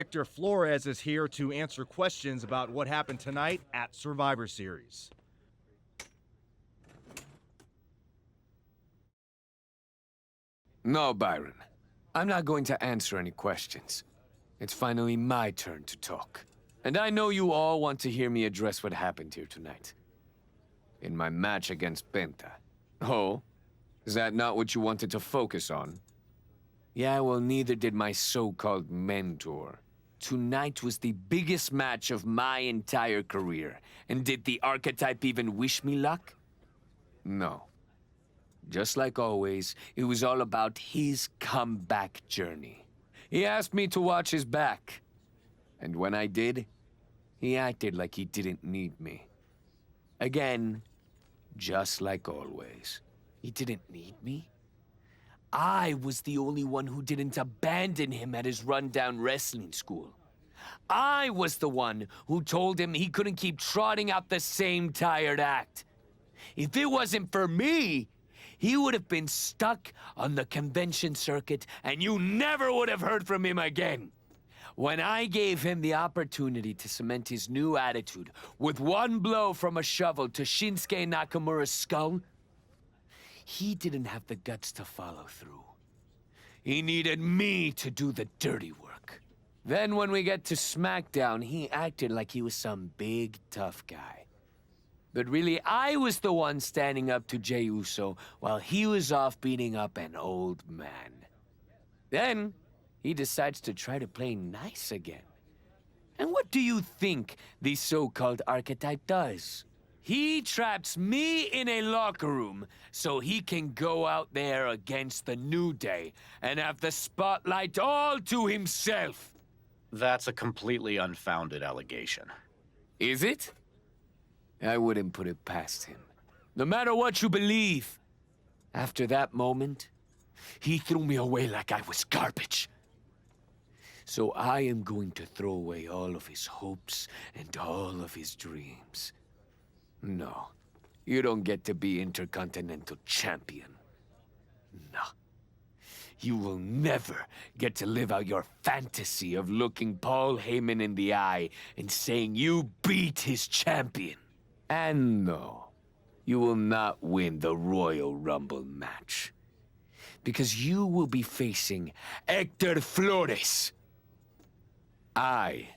Hector Flores is here to answer questions about what happened tonight at Survivor Series. No, Byron. I'm not going to answer any questions. It's finally my turn to talk. And I know you all want to hear me address what happened here tonight. In my match against Penta. Oh? Is that not what you wanted to focus on? Yeah, well, neither did my so-called mentor. Tonight was the biggest match of my entire career. And did the archetype even wish me luck? No. Just like always, it was all about his comeback journey. He asked me to watch his back. And when I did, he acted like he didn't need me. Again, just like always. He didn't need me? I was the only one who didn't abandon him at his rundown wrestling school. I was the one who told him he couldn't keep trotting out the same tired act. If it wasn't for me, he would have been stuck on the convention circuit, and you never would have heard from him again. When I gave him the opportunity to cement his new attitude with one blow from a shovel to Shinsuke Nakamura's skull, he didn't have the guts to follow through. He needed me to do the dirty work. Then when we get to SmackDown, he acted like he was some big, tough guy. But really, I was the one standing up to Jey Uso while he was off beating up an old man. Then, he decides to try to play nice again. And what do you think the so-called archetype does? He traps me in a locker room so he can go out there against the New Day and have the spotlight all to himself. That's a completely unfounded allegation. Is it? I wouldn't put it past him. No matter what you believe. After that moment, he threw me away like I was garbage. So I am going to throw away all of his hopes and all of his dreams. No, you don't get to be Intercontinental Champion. No. You will never get to live out your fantasy of looking Paul Heyman in the eye and saying you beat his champion. And no, you will not win the Royal Rumble match. Because you will be facing Hector Flores. I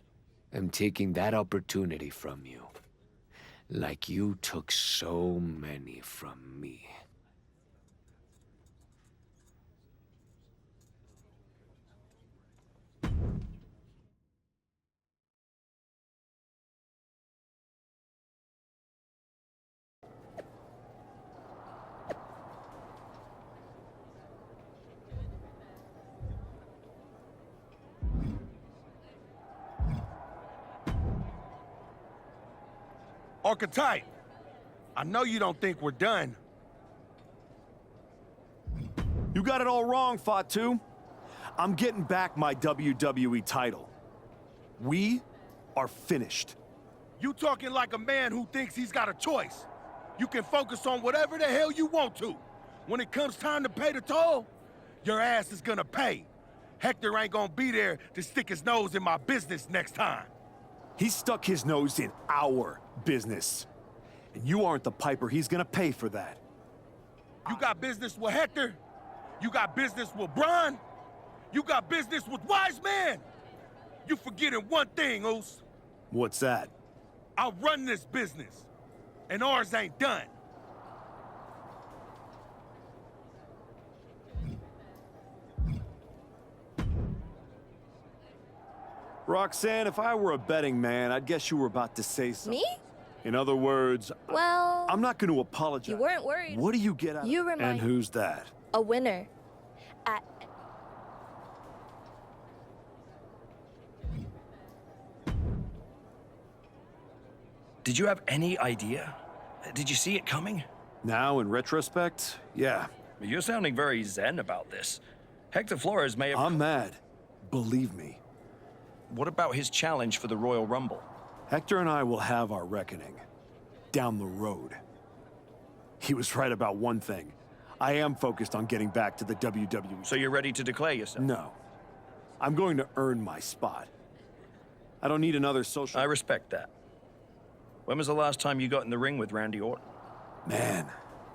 am taking that opportunity from you. Like you took so many from me. Archetype, I know you don't think we're done. You got it all wrong, Fatu. I'm getting back my WWE title. We are finished. You talking like a man who thinks he's got a choice. You can focus on whatever the hell you want to. When it comes time to pay the toll, your ass is gonna pay. Hector ain't gonna be there to stick his nose in my business next time. He stuck his nose in our business. And you aren't the piper he's gonna pay for that. You got business with Hector? You got business with Braun? You got business with Wise Man? You forgetting one thing, Oos. What's that? I run this business, and ours ain't done. Roxanne, if I were a betting man, I'd guess you were about to say something. Me? In other words, Well, I'm not going to apologize. you weren't worried. What do you get out You of it? remind- And who's that? A winner. At... Did you have any idea? Did you see it coming? Now, in retrospect, yeah. You're sounding very zen about this. Hector Flores may have... I'm mad. Believe me. What about his challenge for the Royal Rumble? Hector and I will have our reckoning. Down the road. He was right about one thing. I am focused on getting back to the WWE. So you're ready to declare yourself? No. I'm going to earn my spot. I don't need another social... I respect that. When was the last time you got in the ring with Randy Orton? Man.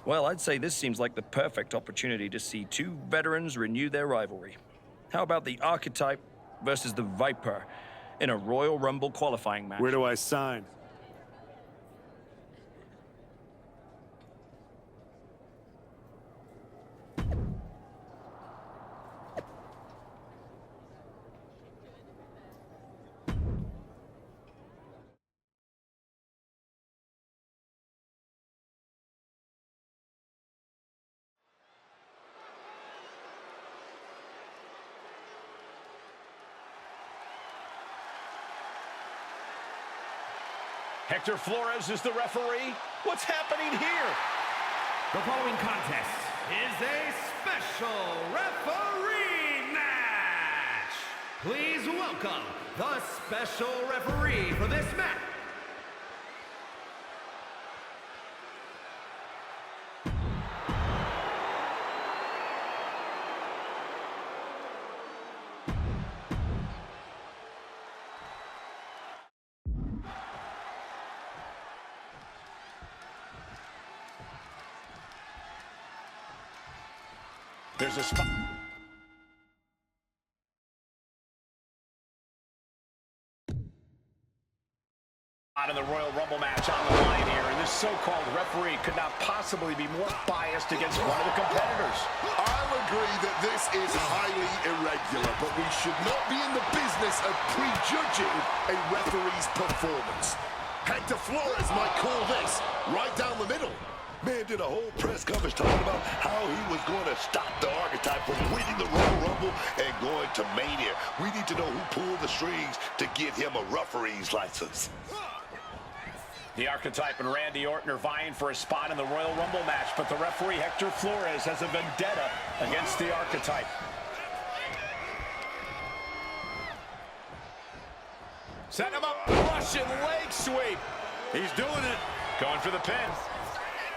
Well, I'd say this seems like the perfect opportunity to see two veterans renew their rivalry. How about the Archetype versus the Viper in a Royal Rumble qualifying match? Where do I sign? Hector Flores is the referee. What's happening here? The following contest is a special referee match. Please welcome the special referee for this match. There's a spot. In the Royal Rumble match on the line here, and this so-called referee could not possibly be more biased against one of the competitors. I'll agree that this is highly irregular, but we should not be in the business of prejudging a referee's performance. Hector Flores might call this right down the middle. Man did a whole press conference talking about how he was going to stop the Archetype from winning the Royal Rumble and going to Mania. We need to know who pulled the strings to get him a referee's license. The Archetype and Randy Orton are vying for a spot in the Royal Rumble match, but the referee, Hector Flores, has a vendetta against the Archetype. Set him up, Russian leg sweep. He's doing it. Going for the pin.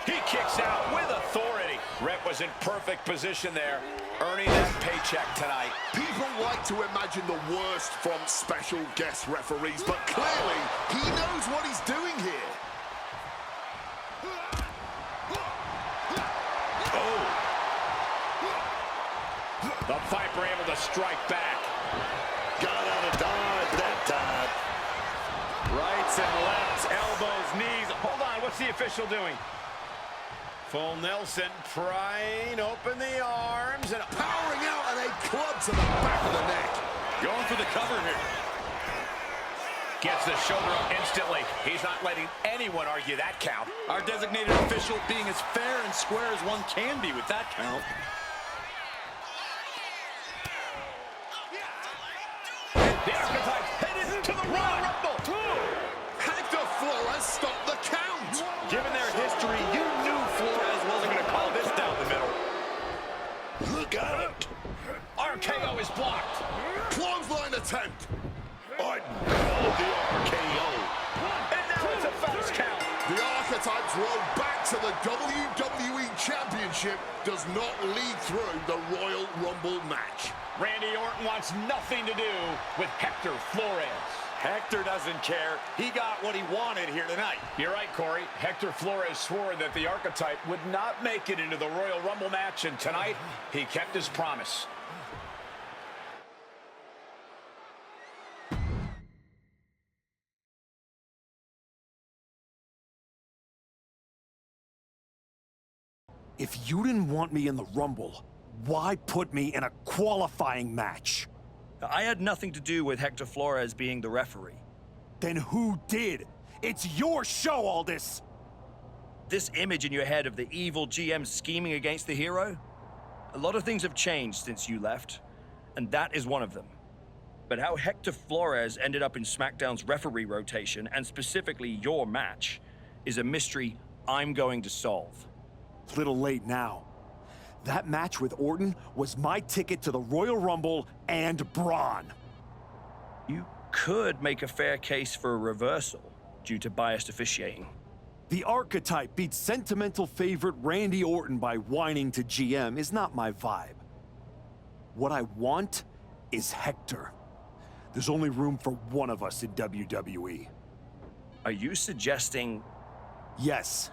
He kicks out with authority. Rhett was in perfect position there, earning that paycheck tonight. People like to imagine the worst from special guest referees, but clearly he knows what he's doing here. Oh. The Viper able to strike back. Got out of dodge that time. Rights and lefts, elbows, knees. Hold on, what's the official doing? Full Nelson prying open the arms and Powering out and a club to the back of the neck. going for the cover here. Gets the shoulder up instantly. He's not letting anyone argue that count. Our designated official being as fair and square as one can be with that count. The Archetype headed to the Royal Rumble. Hector Flores stopped the count. Given their history, you knew Flores wasn't going to call this down the middle. Look out. RKO is blocked. Clothesline attempt. Orton called the RKO. And now it's a fast count. The Archetype's road back to the WWE Championship does not lead through the Royal Rumble match. Randy Orton wants nothing to do with Hector Flores. Hector doesn't care. He got what he wanted here tonight. You're right, Corey. Hector Flores swore that the Archetype would not make it into the Royal Rumble match, and tonight he kept his promise. If you didn't want me in the Rumble, why put me in a qualifying match? I had nothing to do with Hector Flores being the referee. Then who did? It's your show, all this! This image in your head of the evil GM scheming against the hero? A lot of things have changed since you left, and that is one of them. But how Hector Flores ended up in SmackDown's referee rotation, and specifically your match, is a mystery I'm going to solve. It's a little late now. That match with Orton was my ticket to the Royal Rumble and Braun. You could make a fair case for a reversal due to biased officiating. The Archetype beat sentimental favorite Randy Orton by whining to GM is not my vibe. What I want is Hector. There's only room for one of us in WWE. Are you suggesting... Yes.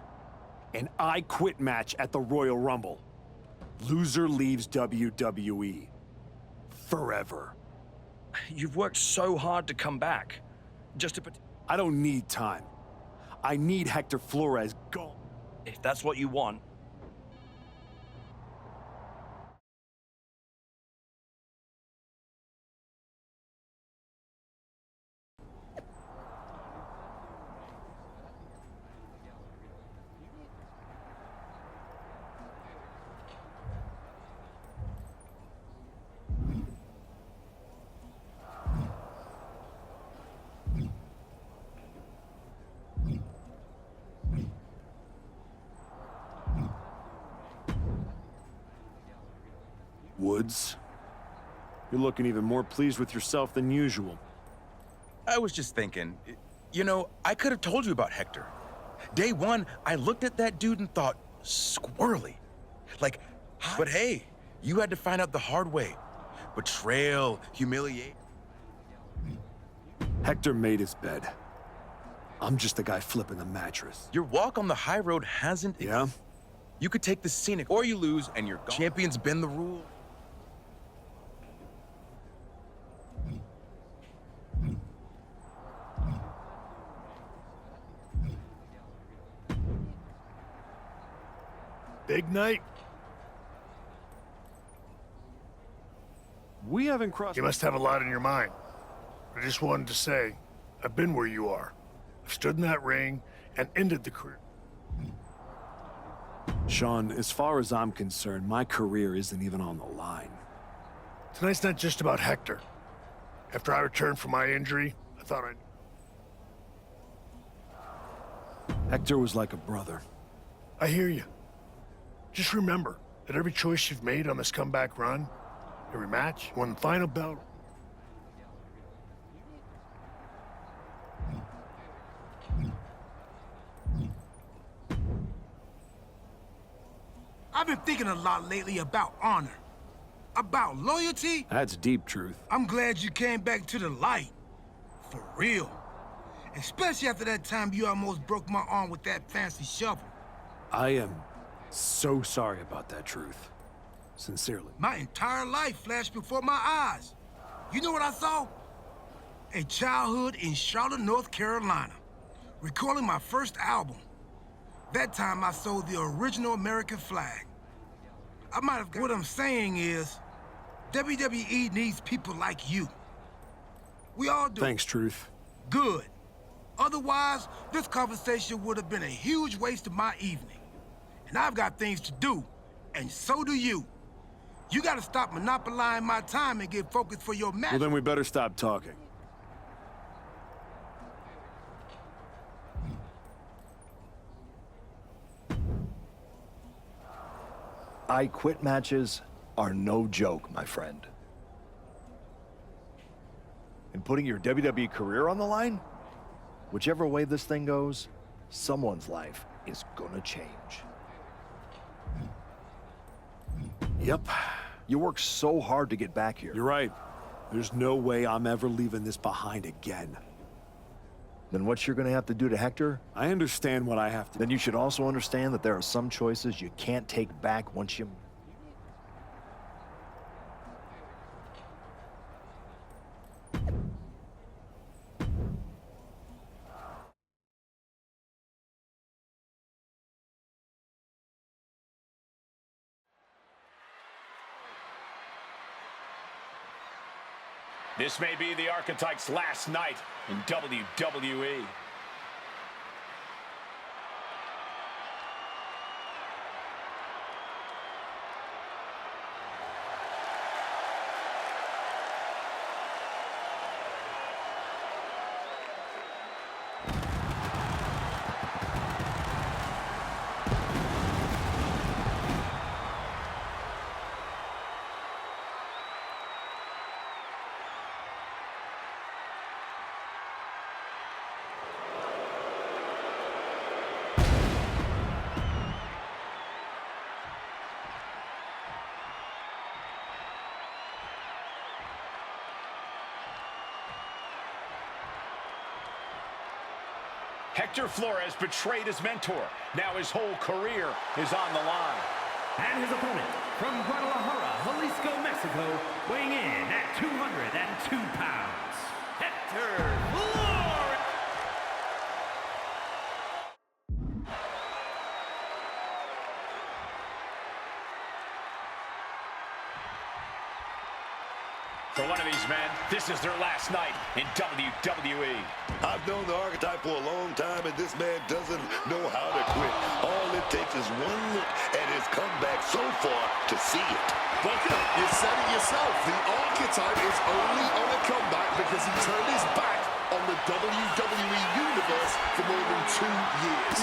An I Quit match at the Royal Rumble. Loser leaves WWE. Forever. You've worked so hard to come back. Just to... I don't need time. I need Hector Flores gone. If that's what you want... Woods, you're looking even more pleased with yourself than usual. I was just thinking, you know, I could have told you about Hector. Day one, I looked at that dude and thought, squirrely. Like, but hey, you had to find out the hard way. Betrayal, humiliation. Hector made his bed. I'm just the guy flipping the mattress. Your walk on the high road hasn't... Yeah? You could take the scenic, or you lose, and your champion's been the rule. Big night. We haven't crossed... You must have a lot in your mind. I just wanted to say, I've been where you are. I've stood in that ring and ended the career. Sean, as far as I'm concerned, my career isn't even on the line. Tonight's not just about Hector. After I returned from my injury, I thought Hector was like a brother. I hear you. Just remember that every choice you've made on this comeback run, every match, won the final belt. I've been thinking a lot lately about honor, about loyalty. That's deep truth. I'm glad you came back to the light. For real. Especially after that time you almost broke my arm with that fancy shovel. I am so sorry about that, Truth. Sincerely. My entire life flashed before my eyes. You know what I saw? A childhood in Charlotte, North Carolina, recalling my first album. That time I sold the original American flag. I might have... What I'm saying is, WWE needs people like you. We all do. Thanks, Truth. Good. Otherwise, this conversation would have been a huge waste of my evening. And I've got things to do, and so do you. You gotta stop monopolizing my time and get focused for your match. Well, then we better stop talking. I Quit matches are no joke, my friend. And putting your WWE career on the line? Whichever way this thing goes, someone's life is gonna change. Yep. You worked so hard to get back here. You're right. There's no way I'm ever leaving this behind again. Then what you're gonna have to do to Hector? I understand what I have to... Then you should also understand that there are some choices you can't take back once you... This may be the Archetype's last night in WWE. Hector Flores betrayed his mentor. Now his whole career is on the line. And his opponent, from Guadalajara, Jalisco, Mexico, weighing in at 202 pounds, Hector Flores! For one of these men, this is their last night in WWE. I've known the Archetype for a long time, and this man doesn't know how to quit. All it takes is one look at his comeback so far to see it. Booker, you said it yourself. The Archetype is only on a comeback because he turned his back on the WWE Universe for more than 2 years.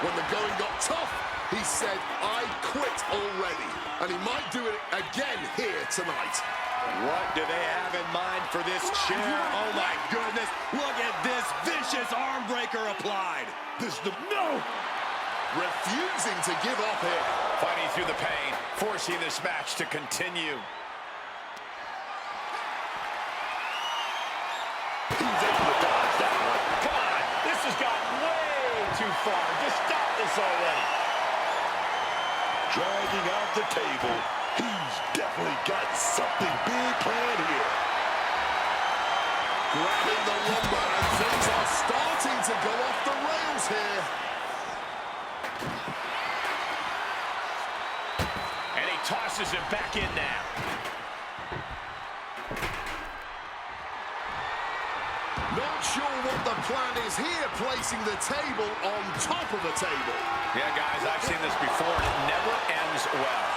When the going got tough, he said, I quit already. And he might do it again here tonight. What do they have in mind for this chair? Oh my goodness, look at this vicious arm breaker applied. This is the... No! Refusing to give up here. Fighting through the pain, forcing this match to continue. He's able to dodge that one. Come on, this has gotten way too far. Just stop this already. Dragging out the table. He's definitely got something big planned here. Grabbing the lumber, and things are starting to go off the rails here. And he tosses it back in now. Not sure what the plan is here, placing the table on top of the table. Yeah, guys, I've seen this before, and it never ends well.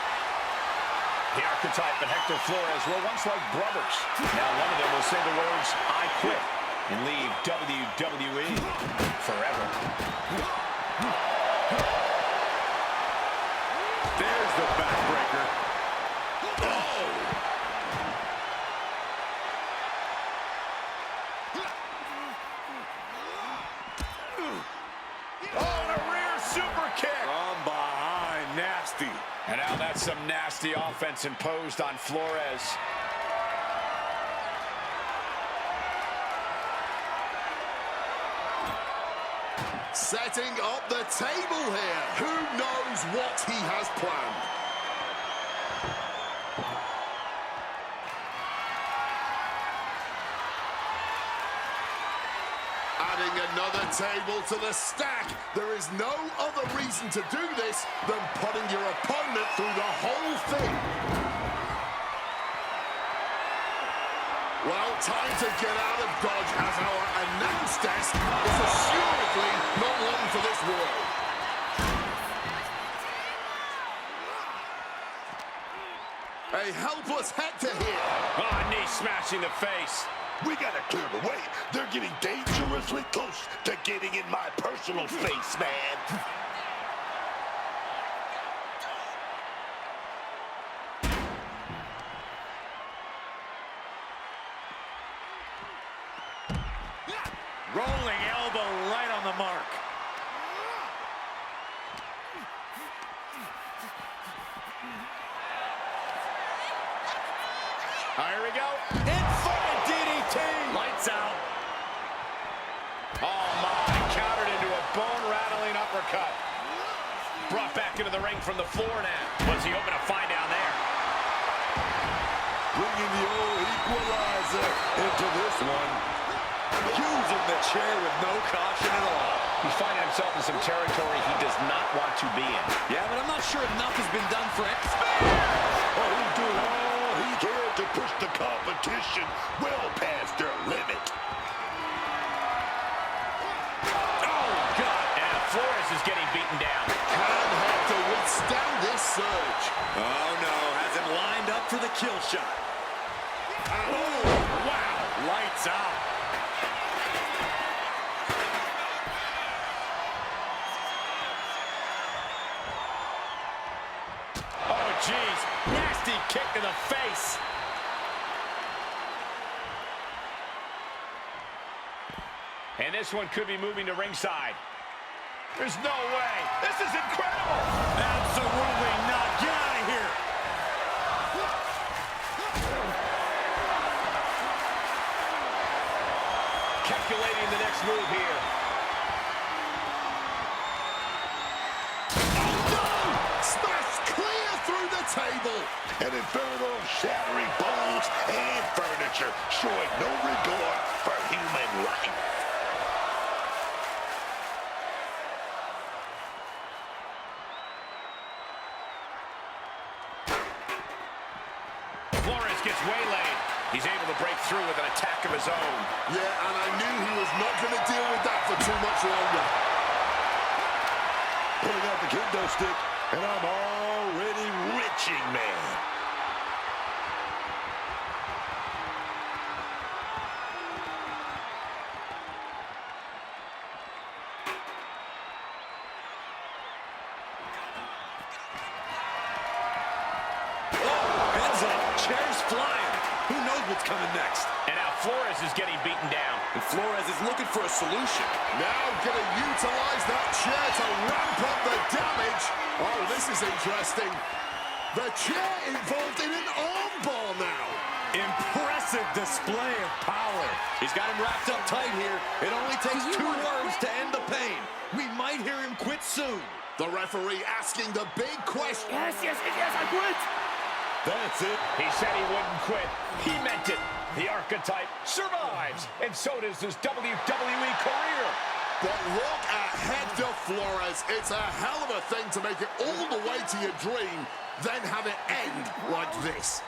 The Archetype and Hector Flores were once like brothers. Now one of them will say the words, I quit, and leave WWE forever. There's the backbreaker. Oh! Oh, and a rear super kick. From behind, nasty. And now that's some nasty offense imposed on Flores. Setting up the table here. Who knows what he has planned? Adding another table to the stack. There is no other reason to do this than putting your opponent through the whole thing. Well, time to get out of Dodge as our announce desk is assuredly not long for this world. A helpless Hector here. Oh, knee smashing the face. We gotta clear the way. They're getting dangerously close to getting in my personal face, man. Rolling elbow right on the mark. Here we go. Inverted DDT. Lights out. Oh, my. Countered into a bone-rattling uppercut. Brought back into the ring from the floor now. What's he hoping to find down there? Bringing the old equalizer into this one. Using the chair with no caution at all. He's finding himself in some territory he does not want to be in. Yeah, but I'm not sure enough has been done for it. Oh, he's doing all he can to push the competition well past their limit. Oh, God. And Flores is getting beaten down. Can Hector withstand this surge? Oh, no. Has him lined up for the kill shot. Oh, wow. Lights out. Oh, jeez. Nasty kick to the face. And this one could be moving to ringside. There's no way. This is incredible. Absolutely not. Get out of here. Calculating the next move here. table. An inferno shattering bones and furniture, showing no regard for human life. Flores gets waylaid. He's able to break through with an attack of his own. Yeah, and I knew he was not going to deal with that for too much longer. Pulling out the kendo stick, and I'm already riching, man. Heads up, chairs flying. Who knows what's coming next? And now Flores is getting beaten down. And Flores is looking for a solution. Now going to utilize that chair to ramp up the damage. Oh, this is interesting. The chair involved in an armbar now. Impressive display of power. He's got him wrapped up tight here. It only takes 2 words to end the pain. We might hear him quit soon. The referee asking the big question. Yes, I quit. That's it. He said he wouldn't quit. He meant it. The Archetype survives, and so does his WWE career. But look at Hector Flores. It's a hell of a thing to make it all the way to your dream, then have it end like this.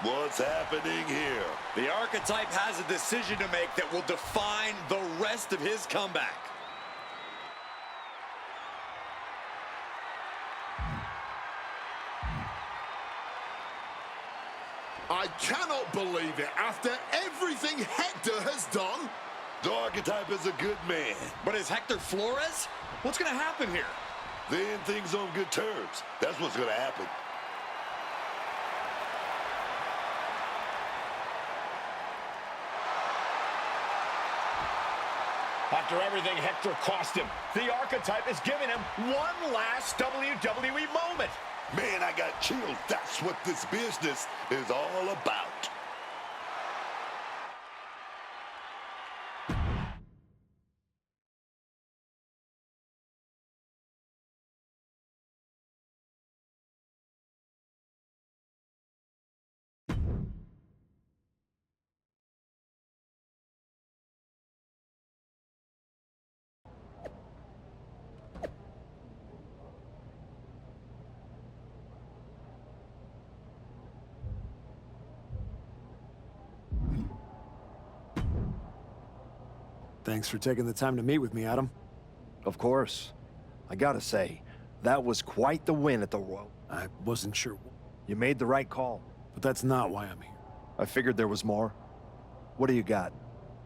What's happening here? The Archetype has a decision to make that will define the rest of his comeback. I cannot believe it. After everything Hector has done. The Archetype is a good man. But is Hector Flores? What's going to happen here? They end things on good terms. That's what's going to happen. After everything Hector cost him, the Archetype is giving him one last WWE moment. Man, I got chills. That's what this business is all about. Thanks for taking the time to meet with me, Adam. Of course. I gotta say, that was quite the win at the Royal. I wasn't sure. You made the right call. But that's not why I'm here. I figured there was more. What do you got?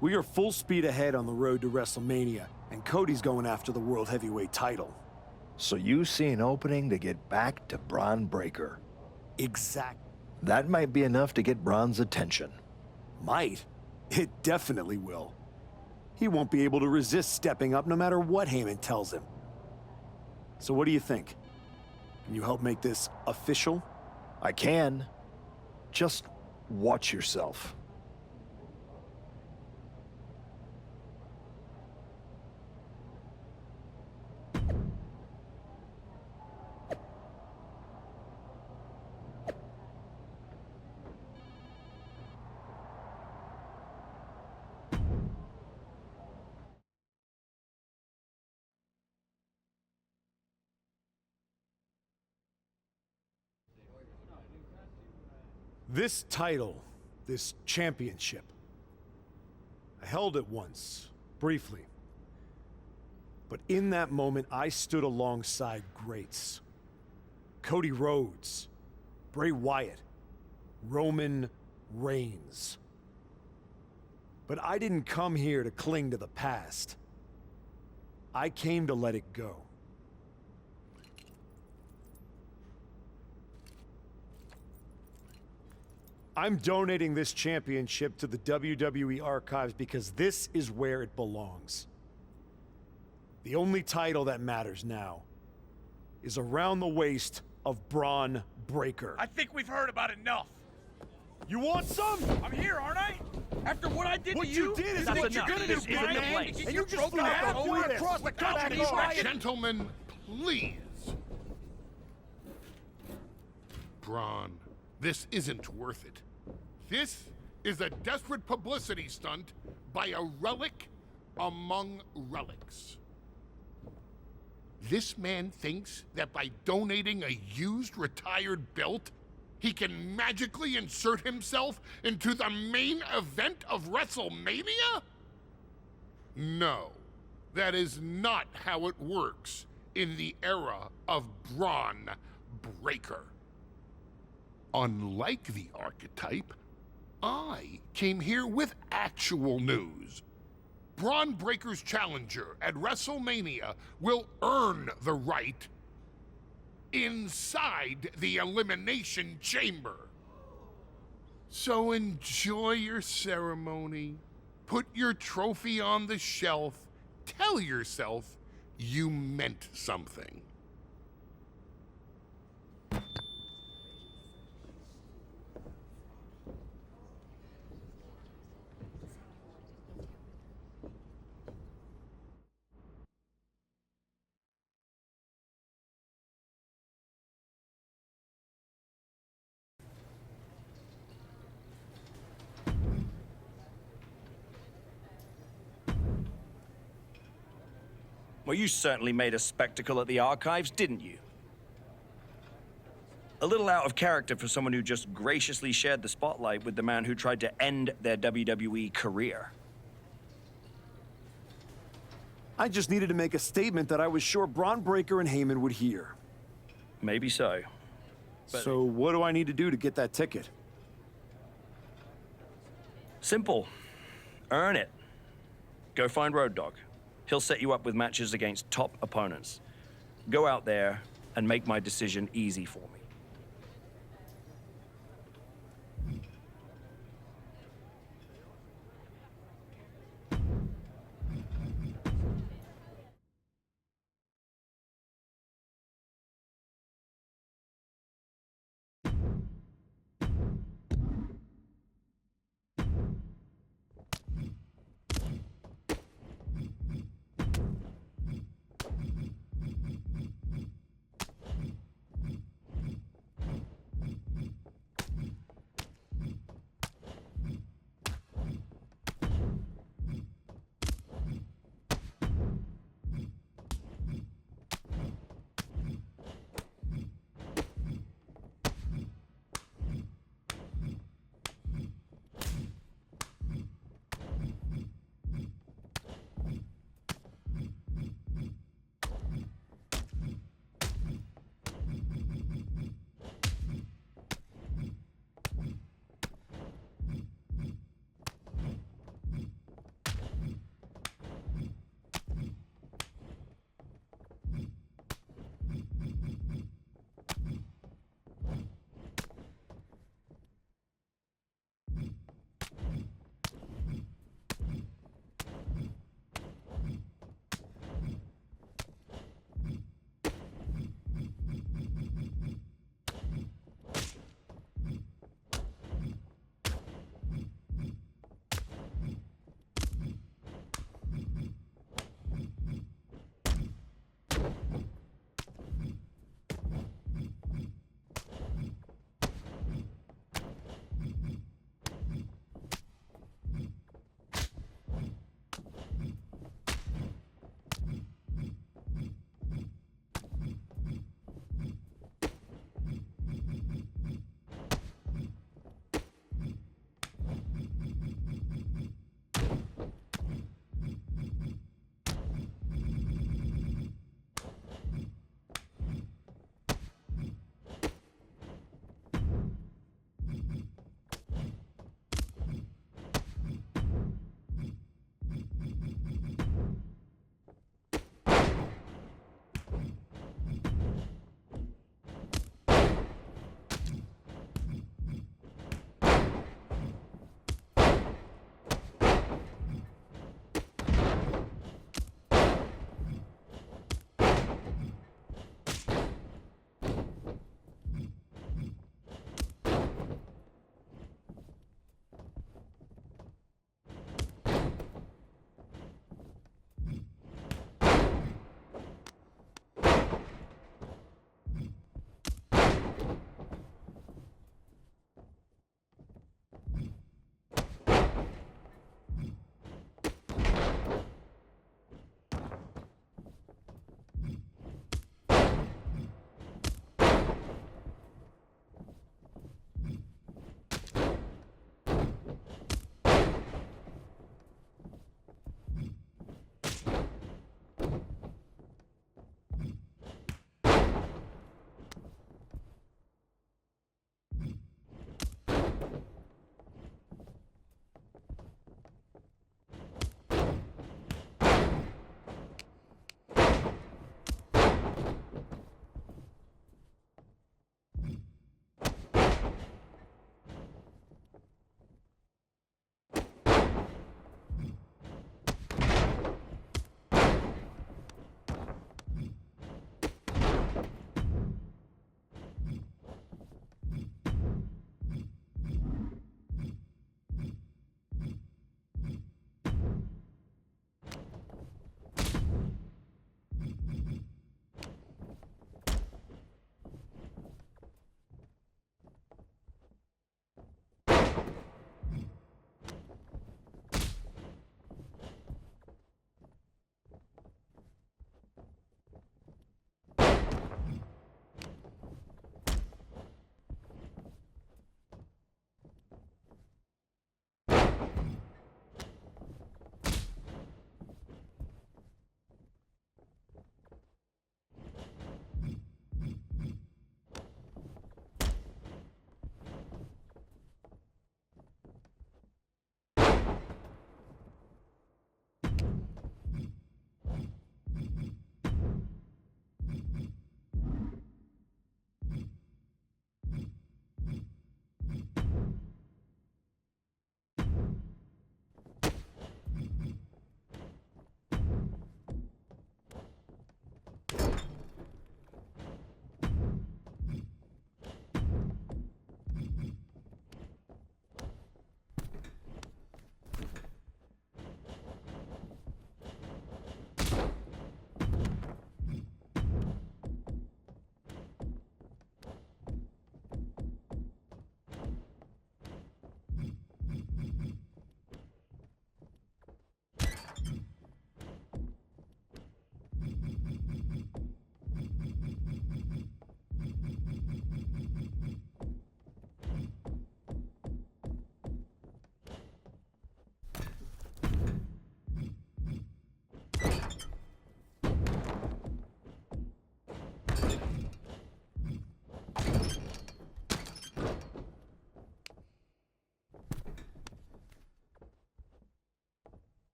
We are full speed ahead on the road to WrestleMania, and Cody's going after the World Heavyweight title. So you see an opening to get back to Bron Breakker. Exactly. That might be enough to get Bron's attention. Might? It definitely will. He won't be able to resist stepping up no matter what Heyman tells him. So what do you think? Can you help make this official? I can. Just watch yourself. This title, this championship, I held it once, briefly. But in that moment, I stood alongside greats. Cody Rhodes, Bray Wyatt, Roman Reigns. But I didn't come here to cling to the past. I came to let it go. I'm donating this championship to the WWE Archives because this is where it belongs. The only title that matters now is around the waist of Bron Breakker. I think we've heard about enough. You want some? I'm here, aren't I? After what I did What to you, you did is what what you're you're gonna gonna do, do, Brian, man. and And you you just broken flew out out over through across the country. Gentlemen, Brian. Gentlemen, please. Braun. This isn't worth it. This is a desperate publicity stunt by a relic among relics. This man thinks that by donating a used retired belt, he can magically insert himself into the main event of WrestleMania? No, that is not how it works in the era of Braun Breaker. Unlike the archetype, I came here with actual news. Braun Breaker's challenger at WrestleMania will earn the right inside the Elimination Chamber. So enjoy your ceremony, put your trophy on the shelf, tell yourself you meant something. Well, you certainly made a spectacle at the archives, didn't you? A little out of character for someone who just graciously shared the spotlight with the man who tried to end their WWE career. I just needed to make a statement that I was sure Braun Breaker and Heyman would hear. Maybe so. But so what do I need to do to get that ticket? simple. Earn it. Go find Road Dogg. He'll set you up with matches against top opponents. Go out there and make my decision easy for me.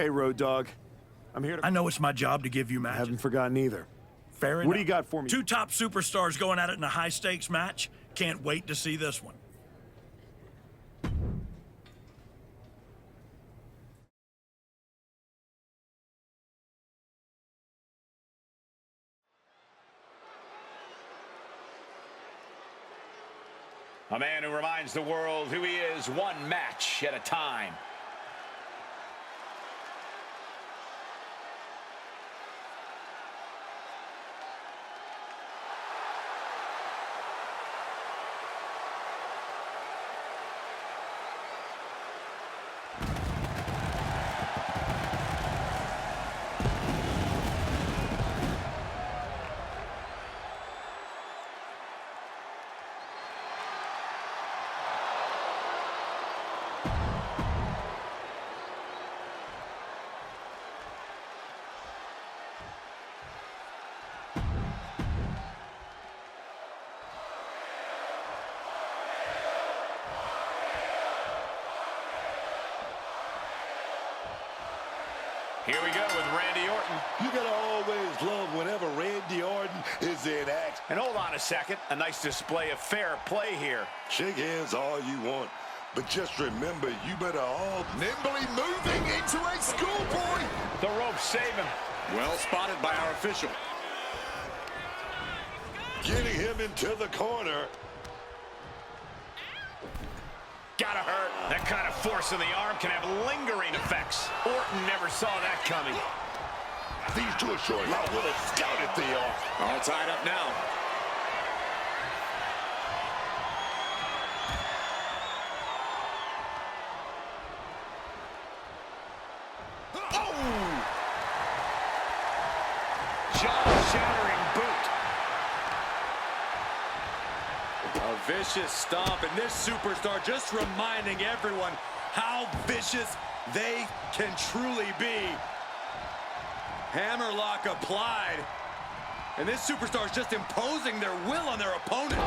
Hey, Road Dogg. I'm here to... I know it's my job to give you I matches. haven't forgotten either. Fair enough. What do you got for me? 2 top superstars going at it in a high-stakes match. Can't wait to see this one. A man who reminds the world who he is one match at a time. Here we go with Randy Orton. You gotta always love whenever Randy Orton is in action. And hold on a second. A nice display of fair play here. Shake hands all you want, but just remember, you better all nimbly moving into a schoolboy. The ropes save him. Well spotted by our official. Getting him into the corner. Gotta hurt. That kind of force in the arm can have lingering effects. Orton never saw that coming. These two are short. I would have scouted the arm. All tied up now. Oh! Jaw-shattering boot. A vicious stomp, and this superstar just reminding everyone how vicious they can truly be. Hammerlock applied, and this superstar is just imposing their will on their opponent.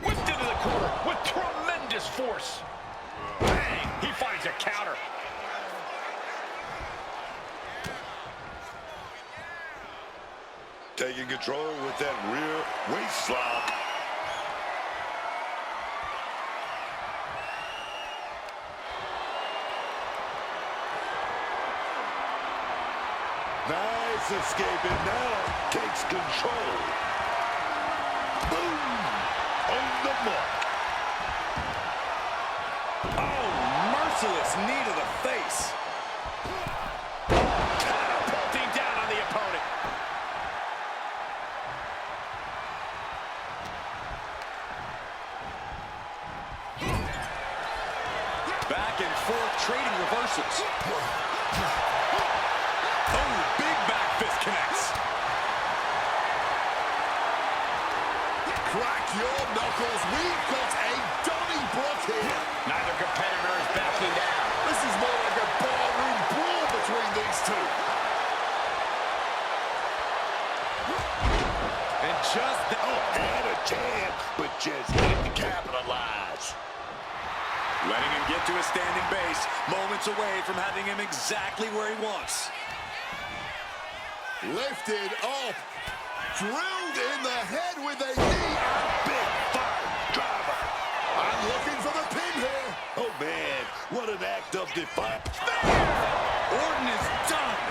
Whipped into the corner with tremendous force. Bang! He finds a counter. Taking control with that rear waist lock. Nice escape, and now takes control. Boom! On the mark. Oh, merciless knee to the face. Catapulting down on the opponent. Back and forth, trading reversals. Oh, big back fist connects. Crack your knuckles. We've got a Donnybrook here. Neither competitor is backing down. This is more like a barroom brawl between these two. And just had a jam, but just didn't capitalize. letting him get to a standing base, moments away from having him exactly where he wants. Lifted up, drilled in the head with a knee, and big fire driver. I'm looking for the pin here. Oh man, what an act of defiance. Orton is done.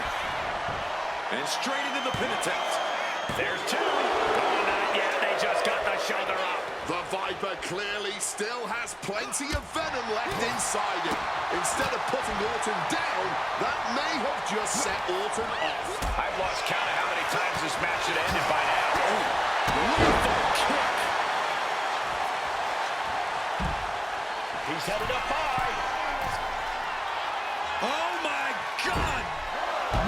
And straight into the pin attempt. There's two. Oh, not yet. They just got the shoulder up. The Viper clearly still has plenty of venom left inside him. Instead of putting Orton down, that may have just set Orton off. I've lost count of how many times this match had ended by now. Oh, lethal kick. He's headed up high. Oh my God!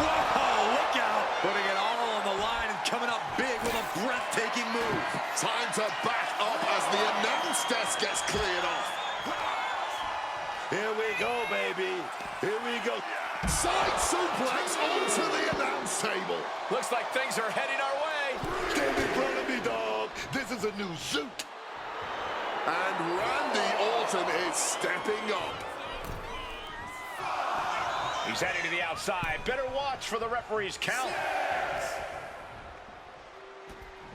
Whoa, look out! Putting it all on the line and coming up big with a breathtaking move. Time to back up as the announce desk gets cleared off. Here we go, baby. Here we go. Side suplex onto the announce table. Looks like things are heading our way. Stand in front of me, dog. This is the new Zoot. And Randy Orton is stepping up. He's heading to the outside. Better watch for the referee's count.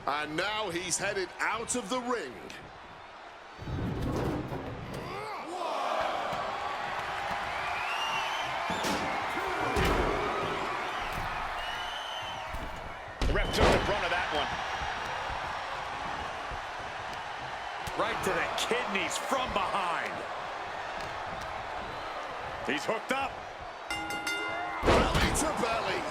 And now he's headed out of the ring. The ref took the brunt of that one. Right to the kidneys from behind. He's hooked up. Belly to belly.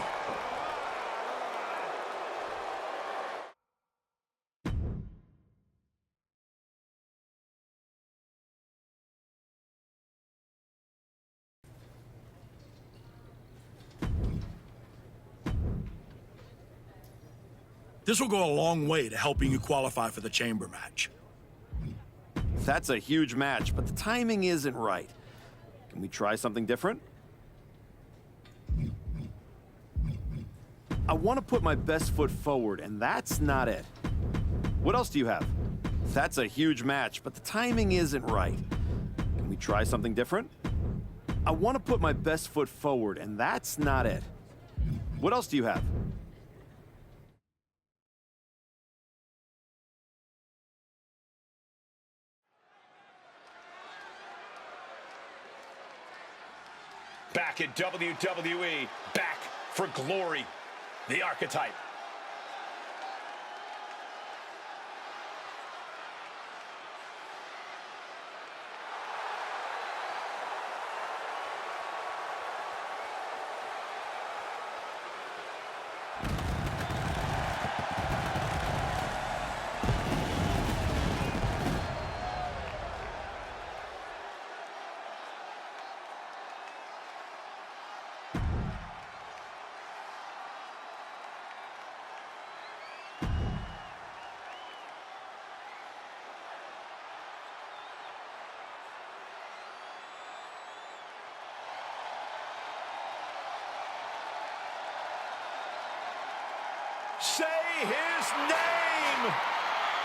This will go a long way to helping you qualify for the chamber match. That's a huge match, but the timing isn't right. Can we try something different? I want to put my best foot forward, and that's not it. What else do you have? That's a huge match, but the timing isn't right. Can we try something different? I want to put my best foot forward, and that's not it. What else do you have? Back in WWE, back for glory, the Archetype. Say his name!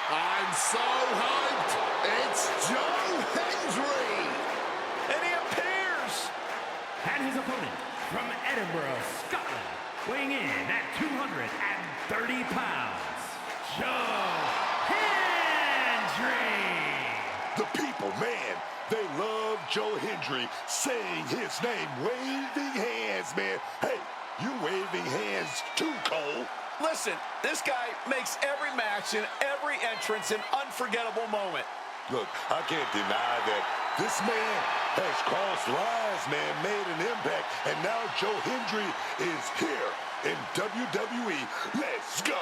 I'm so hyped! It's Joe Hendry! And he appears! And his opponent from Edinburgh, Scotland, weighing in at 230 pounds, Joe Hendry! The people, man, they love Joe Hendry saying his name, waving hands, man. Hey, you waving hands too, Cole. Listen, this guy makes every match and every entrance an unforgettable moment. Look, I can't deny that this man has crossed lines, man, made an impact, and now Joe Hendry is here in WWE. Let's go.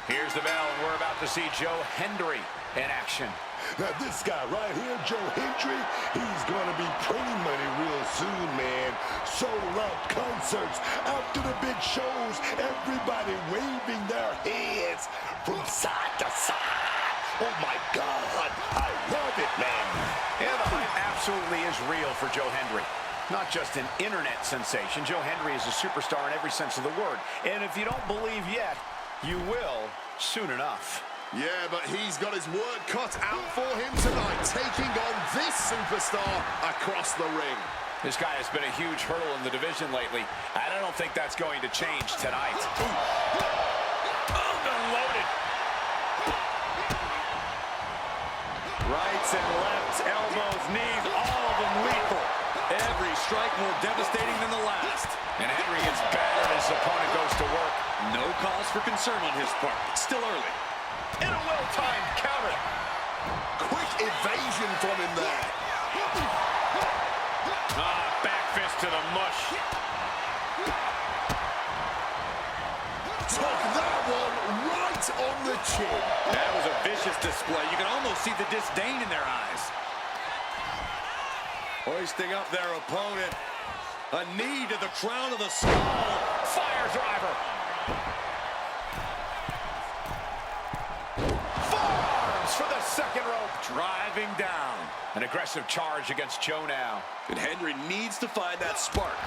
Here's the bell, and we're about to see Joe Hendry in action. Now this guy right here, Joe Hendry, he's gonna be printing money real soon, man. Sold out concerts, after the big shows, everybody waving their hands from side to side. Oh my God, I love it, man. Yeah, the hype absolutely is real for Joe Hendry. Not just an internet sensation, Joe Hendry is a superstar in every sense of the word. And if you don't believe yet, you will soon enough. Yeah, but he's got his work cut out for him tonight, taking on this superstar across the ring. This guy has been a huge hurdle in the division lately, and I don't think that's going to change tonight. Unloaded. Rights and lefts, elbows, knees, all of them lethal. Every strike more devastating than the last. And Henry gets battered as his opponent goes to work. No cause for concern on his part. It's still early. And a well-timed counter. Quick evasion from him there. Back fist to the mush. Took that one right on the chin. That was a vicious display. You can almost see the disdain in their eyes. Hoisting up their opponent. A knee to the crown of the skull. Fire driver. Forearms for the second rope. Driving down. An aggressive charge against Joe now. And Henry needs to find that spark.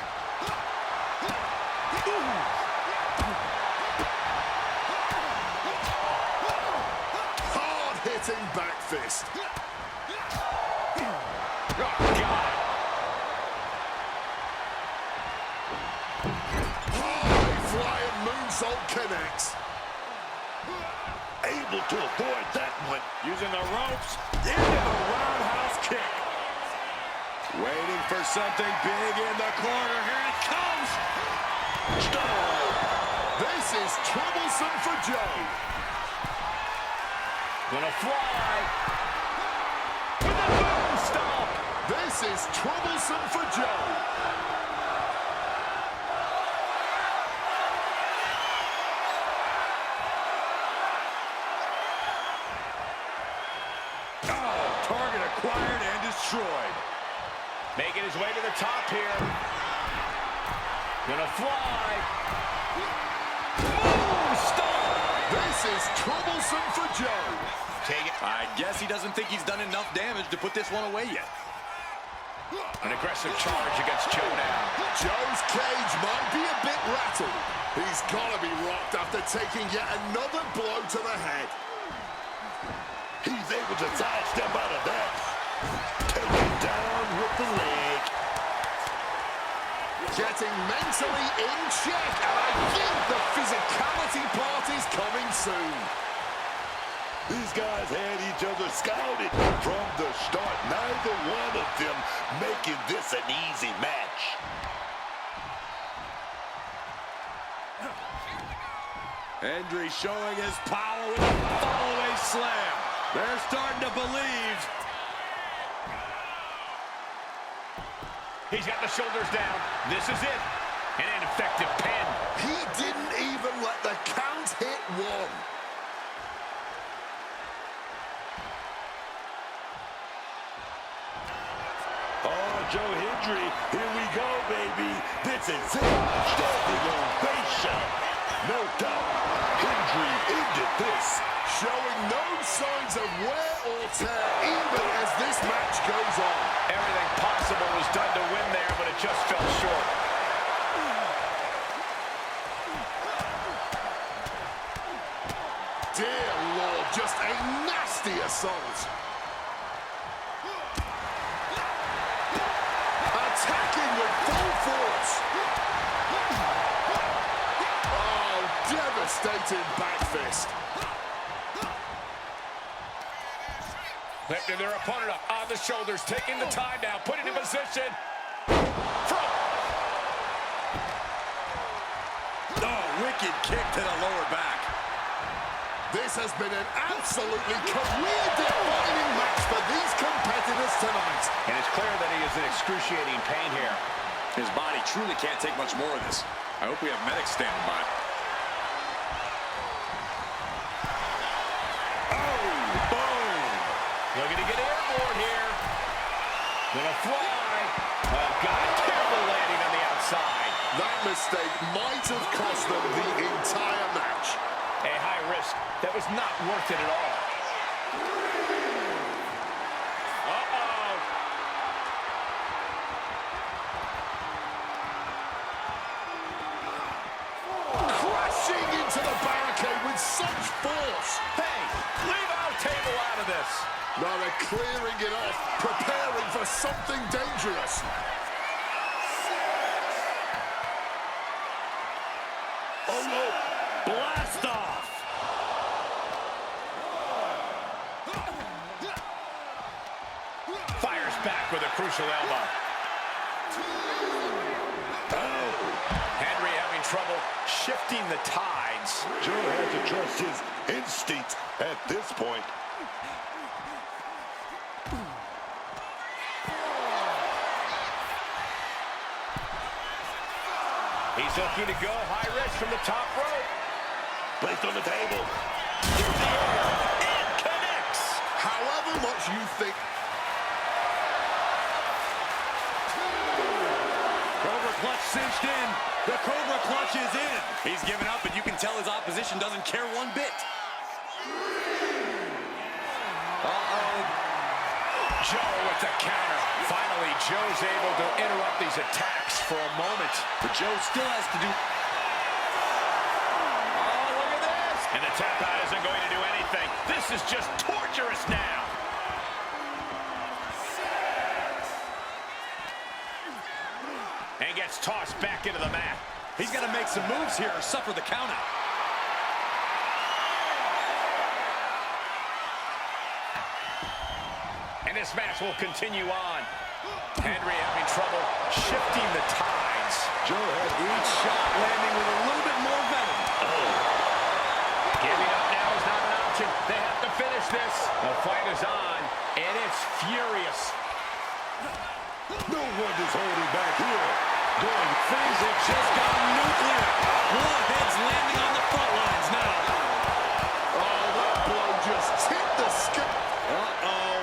Hard-hitting back fist. Oh, God. High-flying moonsault connects. Able to avoid that one. Using the ropes into the roundhouse kick. Waiting for something big in the corner. Here it comes. Stop. This is troublesome for Joe. Gonna fly. With a boom stomp. This is troublesome for Joe. Target acquired and destroyed. Making his way to the top here. Gonna fly. Boom! Stomp! This is troublesome for Joe. Take it. I guess he doesn't think he's done enough damage to put this one away yet. An aggressive charge against Joe now. Joe's cage might be a bit rattled. He's got to be rocked after taking yet another blow to the head. He's able to sidestep out of that. Take it down with the leg. Getting mentally in check, and I think the physicality part is coming soon. These guys had each other scouted from the start. Neither one of them making this an easy match. Hendry showing his power with a follow-away slam. They're starting to believe. He's got the shoulders down. This is it. An ineffective pin. He didn't even let the count hit one. Oh, Joe Hendry, here we go, baby. This is it. Standing ovation. No doubt, Hendry ended this. Showing no signs of wear or tear even as this match goes on. Everything possible was done to win there, but it just fell short. Dear Lord, just a nasty assault. Attacking with full force. Oh, devastating back fist. Lifting their opponent up on the shoulders, taking the time now, put it in position. Oh, wicked kick to the lower back. This has been an absolutely career-defining match for these competitors tonight. And it's clear that he is in excruciating pain here. His body truly can't take much more of this. I hope we have medics standing by. Looking to get airborne here. Gonna fly. Oh, God, terrible landing on the outside. That mistake might have cost them the entire match. A high risk that was not worth it at all. Uh-oh. Crashing into the barricade with such force. Hey, leave our table out of this. Now they're clearing it off, preparing for something dangerous. Oh no, blast off. Fires back with a crucial elbow. Oh. Henry having trouble shifting the tides. Joe had to trust his instincts at this point. He's looking to go high risk from the top rope. Placed on the table. In the air. It connects. However much you think... Cobra clutch cinched in. The Cobra clutch is in. He's given up, and you can tell his opposition doesn't care one bit. Joe with the counter. Finally, Joe's able to interrupt these attacks for a moment. But Joe still has to do... Oh, look at this! And the tap out isn't going to do anything. This is just torturous now. And gets tossed back into the mat. He's got to make some moves here or suffer the countout. And this match will continue on. Henry having trouble shifting the tides. Joe has each shot landing with a little bit more venom. Giving up now is not an option. They have to finish this. The fight is on, and it's furious. No one is holding back here. Going, things have just gone nuclear. One head's landing on the front lines now. Oh, that blow just tipped the skin. Uh-oh.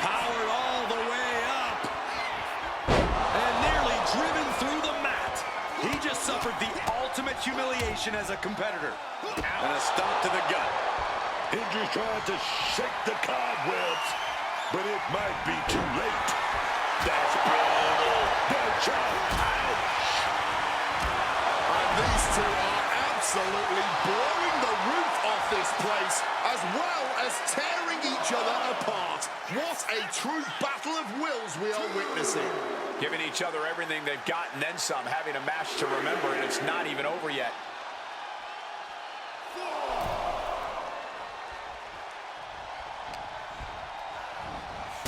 Powered all the way up. And nearly driven through the mat. He just suffered the ultimate humiliation as a competitor. And a stomp to the gut. Hendry's trying to shake the cobwebs, but it might be too late. That's brutal. Good job. Ouch. And these two are absolutely blowing the roof off this place, as well as tearing each other apart. What a true battle of wills we are witnessing. Giving each other everything they've got and then some, having a match to remember, and it's not even over yet.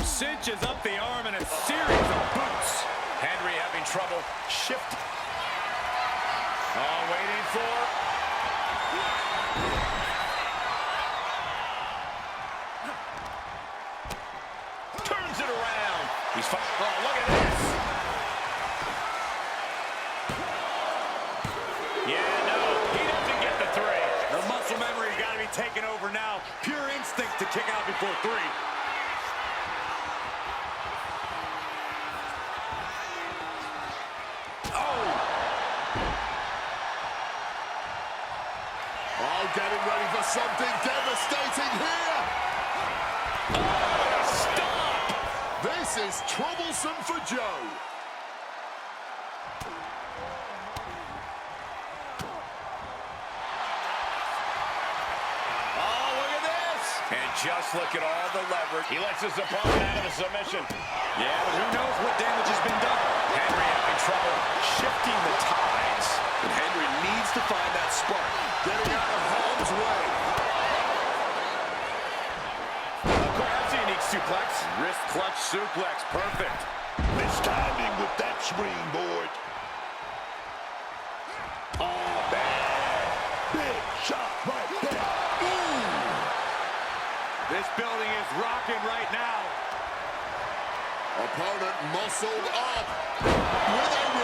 Cinches up the arm in a series of boots. Henry having trouble shifting. Oh, waiting for... Turns it around. He's fine. Oh, look at this. Yeah, no, he doesn't get the three. The muscle memory's got to be taken over now. Pure instinct to kick out before three. Getting ready for something devastating here. Oh, stop! This is troublesome for Joe. Oh, look at this! And just look at all the leverage. He lets his opponent out of the submission. Yeah, but who knows what damage has been done. Henry having trouble shifting the tides. And Henry needs to find that spark. Getting out of harm's way. That's a unique suplex. Wrist clutch suplex, perfect. Mistiming with that springboard. Oh, man. Big shot right there. Ooh. This building is rocking right now. Opponent muscled up with a